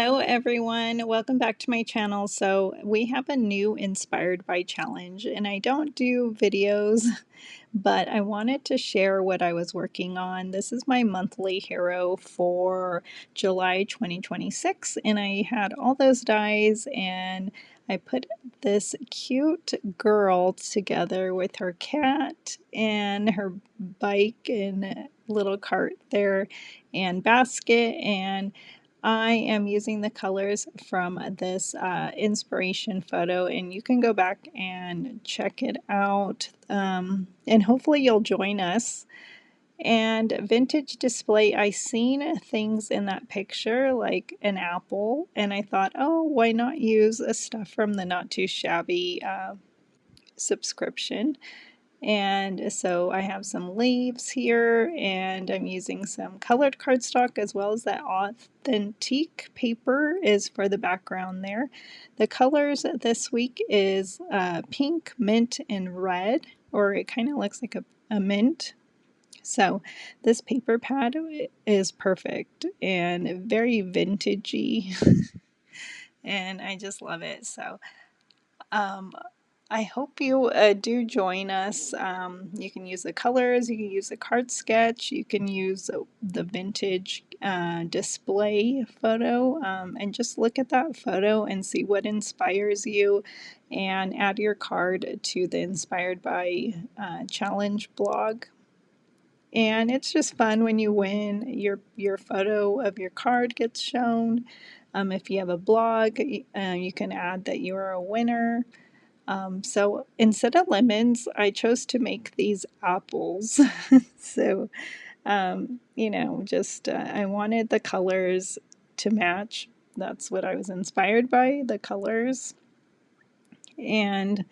Hello everyone, welcome back to my channel. So we have a new Inspired by challenge, and I don't do videos, but I wanted to share what I was working on. This is my monthly hero for July 2026, and I had all those dies, and I put this cute girl together with her cat and her bike and little cart there and basket, and I am using the colors from this inspiration photo, and you can go back and check it out, and hopefully you'll join us. And vintage display, I seen things in that picture like an apple, and I thought, oh, why not use a stuff from the Not Too Shabby subscription. And so I have some leaves here, and I'm using some colored cardstock as well as that Authentique paper is for the background there. The colors this week is pink, mint, and red, or it kind of looks like a mint. So this paper pad is perfect and very vintagey, and I just love it. So um, I hope you do join us. You can use the colors, you can use the card sketch, you can use the vintage display photo, and just look at that photo and see what inspires you, and add your card to the Inspired by Challenge blog. And it's just fun when you win. Your photo of your card gets shown. If you have a blog, you can add that you're a winner. So instead of lemons, I chose to make these apples. So, just I wanted the colors to match. That's what I was inspired by, the colors. And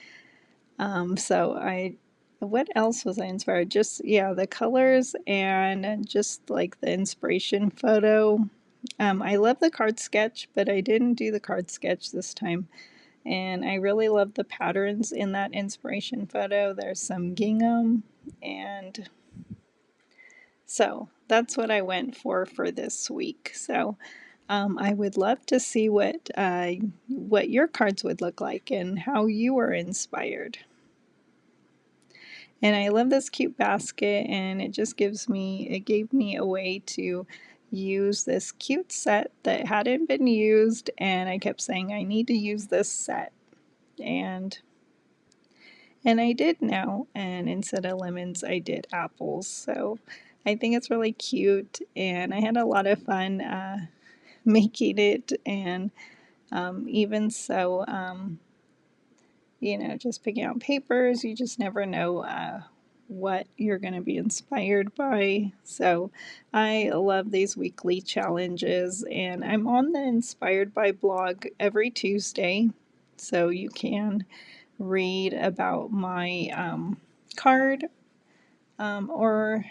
what else was I inspired? Just, yeah, the colors and just like the inspiration photo. I love the card sketch, but I didn't do the card sketch this time. And I really love the patterns in that inspiration photo. There's some gingham, and so that's what I went for this week. So I would love to see what your cards would look like and how you were inspired. And I love this cute basket, and it gave me a way to use this cute set that hadn't been used, and I kept saying I need to use this set. And I did now, and instead of lemons, I did apples. So I think it's really cute, and I had a lot of fun making it. And even so, just picking out papers, you just never know what you're going to be inspired by. So I love these weekly challenges, and I'm on the Inspired by blog every Tuesday, so you can read about my card, or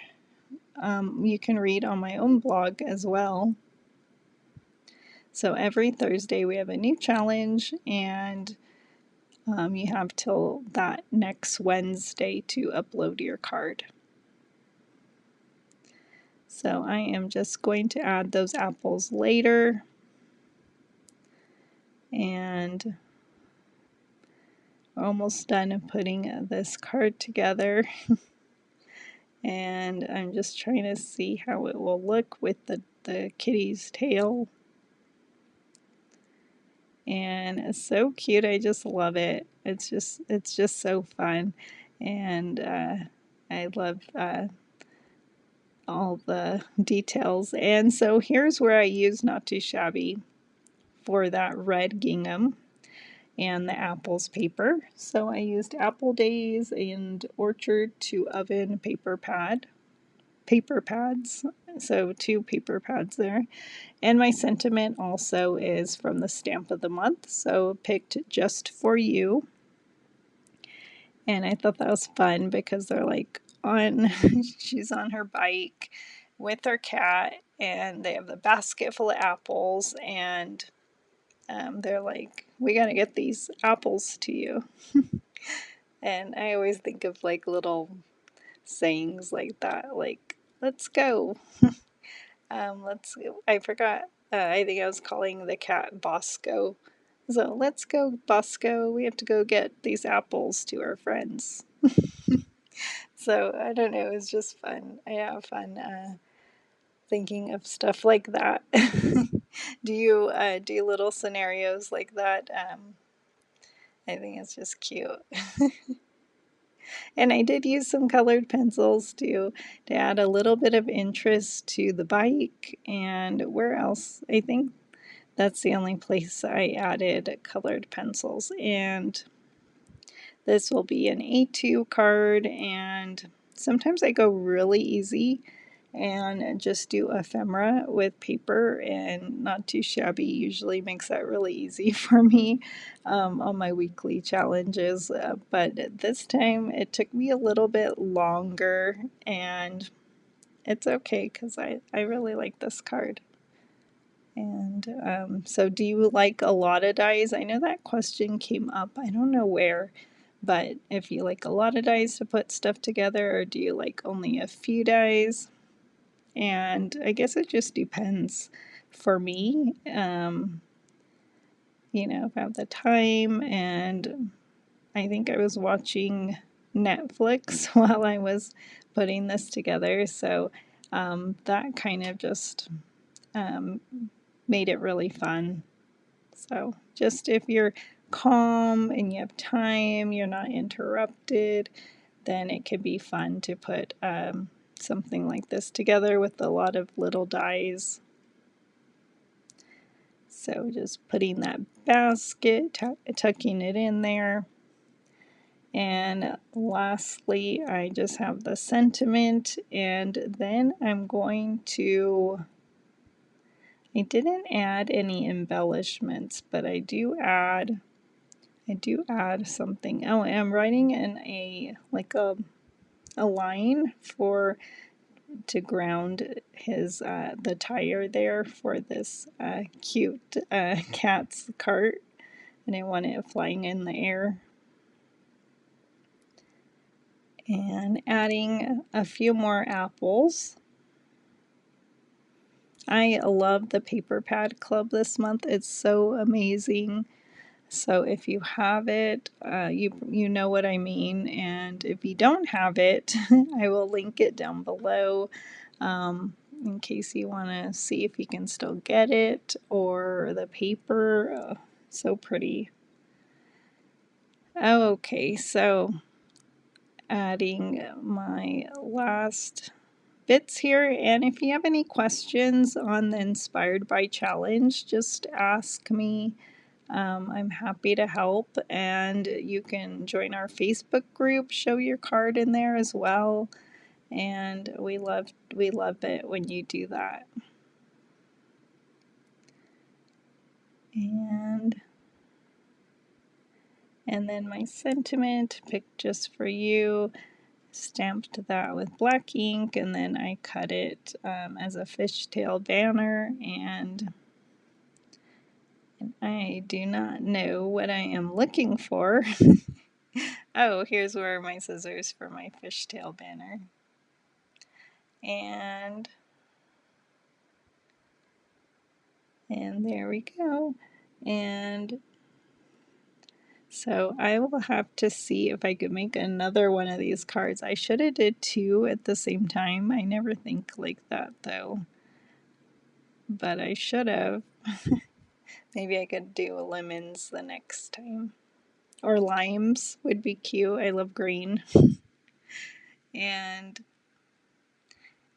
you can read on my own blog as well. So every Thursday we have a new challenge, and you have till that next Wednesday to upload your card. So I am just going to add those apples later, and almost done putting this card together. And I'm just trying to see how it will look with the kitty's tail. And it's so cute. I just love it. It's just so fun, and I love all the details. And so here's where I use Not Too Shabby for that red gingham and the apples paper. So I used Apple Days and Orchard to Oven paper pads. So 2 paper pads there. And my sentiment also is from the stamp of the month, so picked Just For You. And I thought that was fun because they're like she's on her bike with her cat, and they have the basket full of apples, and they're like, we gotta get these apples to you. And I always think of like little sayings like that, like, let's go. I forgot I think I was calling the cat Bosco. So let's go, Bosco. We have to go get these apples to our friends. So I don't know. It was just fun. I have fun thinking of stuff like that. Do you do little scenarios like that? I think it's just cute. And I did use some colored pencils to add a little bit of interest to the bike. And where else? I think that's the only place I added colored pencils. And this will be an A2 card, and sometimes I go really easy and just do ephemera with paper, and not too shabby usually makes that really easy for me on my weekly challenges. But this time it took me a little bit longer, and it's okay because I really like this card. And so do you like a lot of dies? I know that question came up. I don't know where, but if you like a lot of dies to put stuff together, or do you like only a few dies? And I guess it just depends for me. If I have the time, and I think I was watching Netflix while I was putting this together, so that kind of just um, made it really fun. So just if you're calm and you have time, you're not interrupted, then it could be fun to put something like this together with a lot of little dies. So just putting that basket, tucking it in there. And lastly, I just have the sentiment, and then I'm going to, I didn't add any embellishments, but I do add something. Oh, I'm writing in a line for to ground his the tire there for this cute cat's cart, and I want it flying in the air. And adding a few more apples. I love the paper pad club this month. It's so amazing. So if you have it, you know what I mean. And if you don't have it, I will link it down below in case you want to see if you can still get it, or the paper. So pretty. Okay, so adding my last bits here, and if you have any questions on the Inspired by Challenge, just ask me. I'm happy to help, and you can join our Facebook group, show your card in there as well, and we love it when you do that. And then my sentiment picked just for you, stamped that with black ink, and then I cut it as a fishtail banner, and I do not know what I am looking for. Oh, here's where my scissors for my fishtail banner. And there we go. And so I will have to see if I could make another one of these cards. I should have did two at the same time. I never think like that though. But I should have. Maybe I could do lemons the next time. Or limes would be cute. I love green. And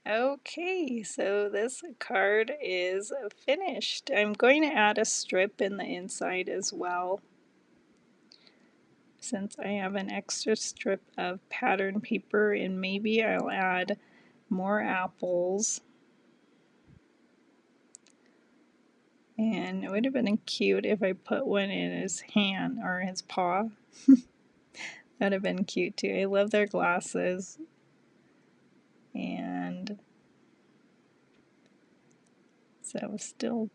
okay, so this card is finished. I'm going to add a strip in the inside as well, since I have an extra strip of pattern paper, and maybe I'll add more apples. And it would have been cute if I put one in his hand or his paw. That would have been cute too. I love their glasses. And so still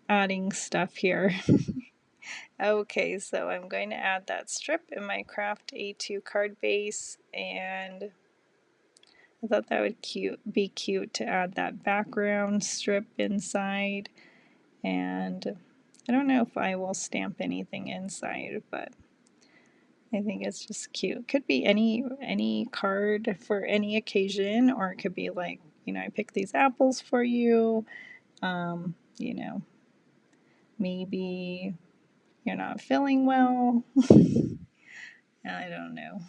adding stuff here. Okay, so I'm going to add that strip in my craft A2 card base, and I thought that would be cute to add that background strip inside, and I don't know if I will stamp anything inside, but I think it's just cute. Could be any card for any occasion, or it could be like, you know, I picked these apples for you. You know, maybe you're not feeling well. I don't know.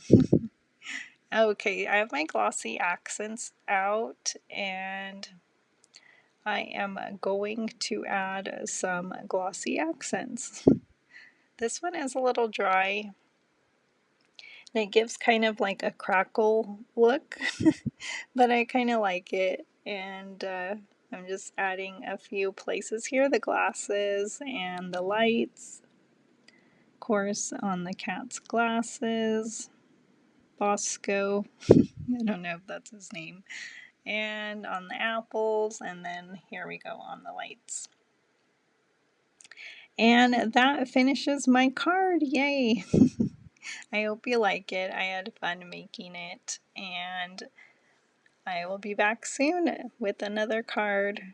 Okay, I have my glossy accents out, and I am going to add some glossy accents. This one is a little dry, and it gives kind of like a crackle look, but I kind of like it. And I'm just adding a few places here, the glasses and the lights. Of course, on the cat's glasses, Bosco, I don't know if that's his name, and on the apples, and then here we go on the lights. And that finishes my card. Yay! I hope you like it. I had fun making it, and I will be back soon with another card.